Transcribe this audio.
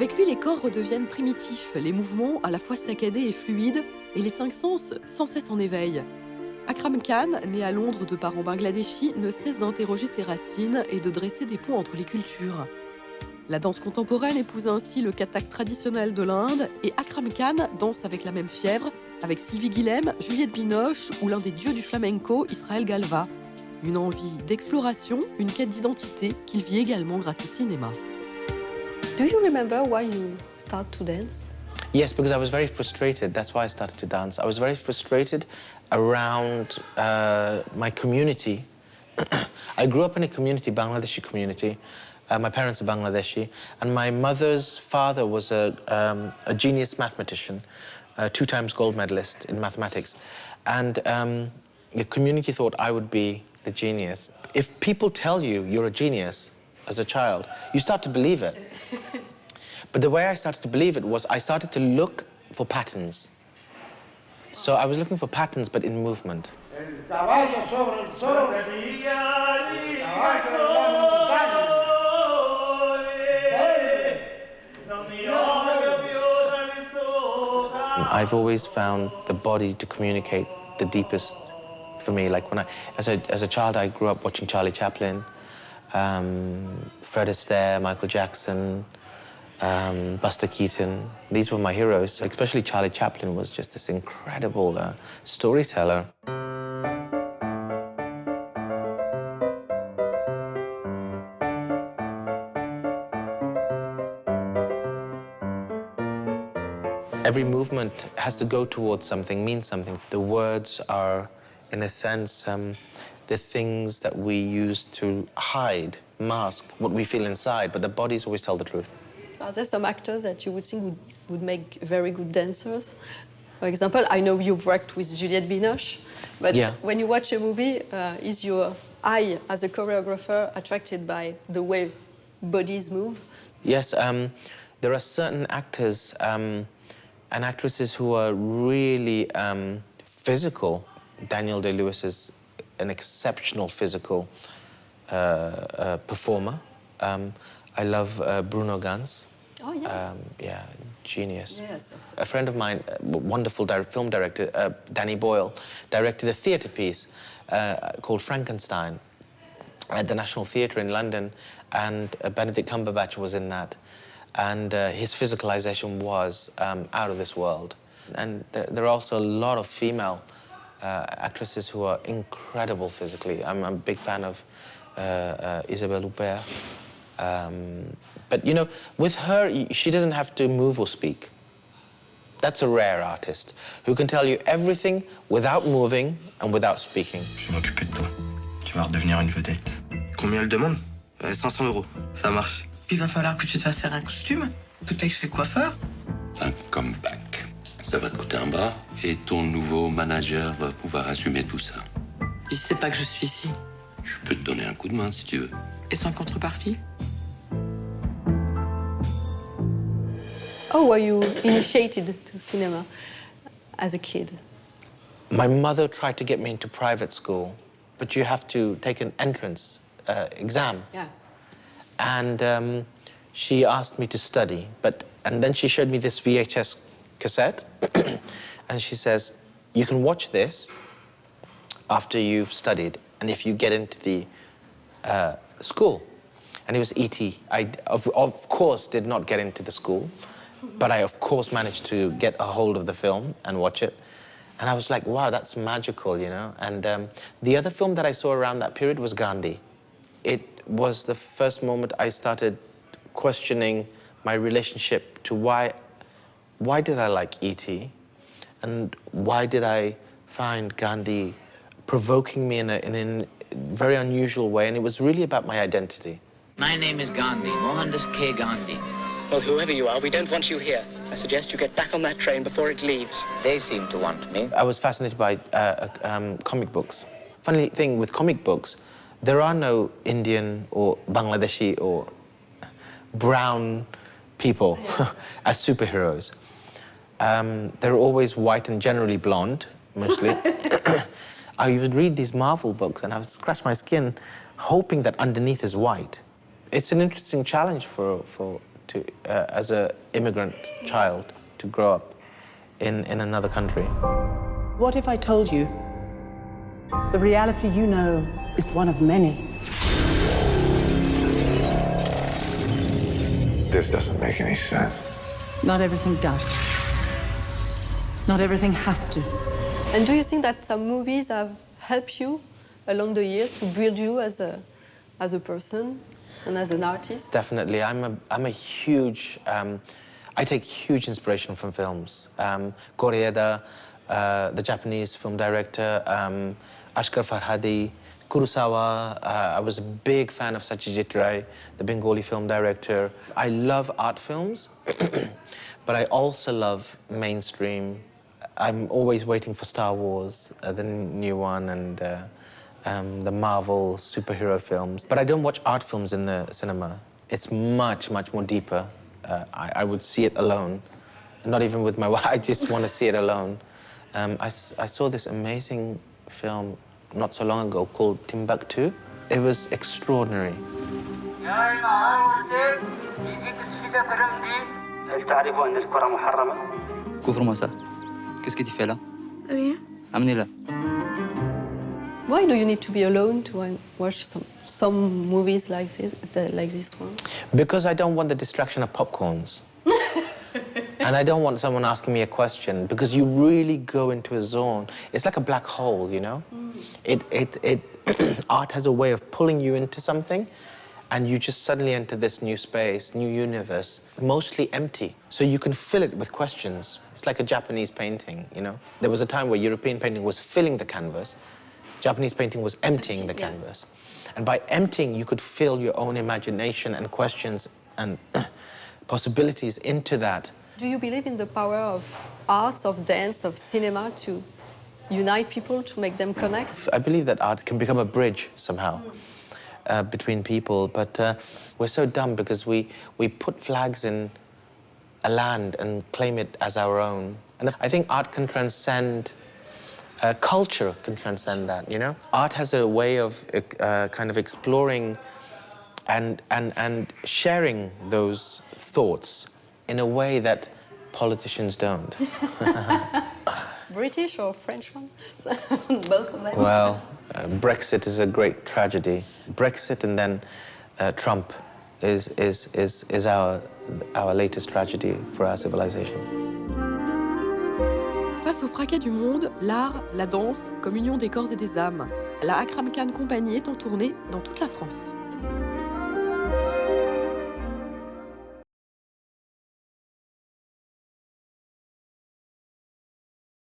Avec lui, les corps redeviennent primitifs, les mouvements à la fois saccadés et fluides, et les cinq sens sans cesse en éveil. Akram Khan, né à Londres de parents bangladeshis, ne cesse d'interroger ses racines et de dresser des ponts entre les cultures. La danse contemporaine épouse ainsi le kathak traditionnel de l'Inde et Akram Khan danse avec la même fièvre avec Sylvie Guillem, Juliette Binoche ou l'un des dieux du flamenco, Israël Galva. Une envie d'exploration, une quête d'identité qu'il vit également grâce au cinéma. Do you remember why you start to dance? Yes, because I was very frustrated. That's why I started to dance. I was very frustrated around my community. I grew up in a community, Bangladeshi community. My parents are Bangladeshi, and my mother's father was a genius mathematician, 2 times gold medalist in mathematics. And the community thought I would be the genius. If people tell you you're a genius as a child, you start to believe it. But the way I started to believe it was I started to look for patterns. So I was looking for patterns, but in movement. I've always found the body to communicate the deepest for me. Like when as a child, I grew up watching Charlie Chaplin, Fred Astaire, Michael Jackson, Buster Keaton. These were my heroes. Especially Charlie Chaplin was just this incredible storyteller. Every movement has to go towards something, mean something. The words are, in a sense, the things that we use to hide, mask what we feel inside, but the bodies always tell the truth. Are there some actors that you would think would make very good dancers? For example, I know you've worked with Juliette Binoche, but yeah. When you watch a movie, is your eye as a choreographer attracted by the way bodies move? Yes, there are certain actors and actresses who are really physical. Daniel Day-Lewis is an exceptional physical performer. I love Bruno Ganz. Oh, yes. Yeah, genius. Yes. A friend of mine, wonderful film director, Danny Boyle, directed a theatre piece called Frankenstein at the National Theatre in London, and Benedict Cumberbatch was in that. And his physicalization was out of this world. And there are also a lot of female actresses who are incredible physically. I'm a big fan of Isabelle Huppert. But, you know, with her, she doesn't have to move or speak. That's a rare artist who can tell you everything without moving and without speaking. Je vais m'occuper de toi. Tu vas redevenir une vedette. Combien elle demande 500 €. Ça marche. Il va falloir que tu te fasses faire un costume, que tu ailles chez le coiffeur. Un comeback. Ça va te coûter un bras et ton nouveau manager va pouvoir assumer tout ça. Il sait pas que je suis ici. Je peux te donner un coup de main si tu veux. Et sans contrepartie? How were you initiated to cinema as a kid? My mother tried to get me into private school, but you have to take an entrance exam. Yeah. And she asked me to study, and then she showed me this VHS cassette, and she says, you can watch this after you've studied, and if you get into the school. And it was E.T. I, of course, did not get into the school, but I, of course, managed to get a hold of the film and watch it. And I was like, wow, that's magical, you know? And the other film that I saw around that period was Gandhi. It was the first moment I started questioning my relationship to why did I like E.T. and why did I find Gandhi provoking me in a very unusual way, and it was really about my identity. My name is Gandhi, Mohandas K. Gandhi. Well, whoever you are, we don't want you here. I suggest you get back on that train before it leaves. They seem to want me. I was fascinated by comic books. Funny thing with comic books, there are no Indian or Bangladeshi or brown people as superheroes. They're always white and generally blonde, mostly. I would read these Marvel books and I would scratch my skin hoping that underneath is white. It's an interesting challenge to, as an immigrant child, to grow up in another country. What if I told you the reality you know is one of many? This doesn't make any sense. Not everything does. Not everything has to. And do you think that some movies have helped you along the years to build you as a person and as an artist? Definitely. I'm a huge, I take huge inspiration from films. Koreeda, the Japanese film director, Ashkar Farhadi, Kurosawa. I was a big fan of Satyajit Ray, the Bengali film director. I love art films, but I also love mainstream. I'm always waiting for Star Wars, the new one, and the Marvel superhero films. But I don't watch art films in the cinema. It's much, much more deeper. I would see it alone. Not even with my wife, I just want to see it alone. I saw this amazing film not so long ago called Timbuktu. It was extraordinary. Couvre-moi ça. Qu'est-ce que tu fais là? Rien. Amenez-la. Why do you need to be alone to watch some movies like this one? Because I don't want the distraction of popcorns. And I don't want someone asking me a question, because you really go into a zone. It's like a black hole, you know? Art has a way of pulling you into something, and you just suddenly enter this new space, new universe, mostly empty. So you can fill it with questions. It's like a Japanese painting, you know? There was a time where European painting was filling the canvas. Japanese painting was emptying the canvas. And by emptying, you could fill your own imagination and questions and possibilities into that. Do you believe in the power of arts, of dance, of cinema to unite people, to make them connect? I believe that art can become a bridge somehow between people, but we're so dumb because we put flags in a land and claim it as our own. And I think art can transcend, culture can transcend that, you know? Art has a way of kind of exploring and sharing those thoughts in a way that politicians don't. British or French one? Both of them? Well, Brexit is a great tragedy. Brexit and then Trump is our latest tragedy for our civilization. Face au fracas du monde, l'art, la danse, comme union des corps et des âmes, la Akram Company est en tournée dans toute la France.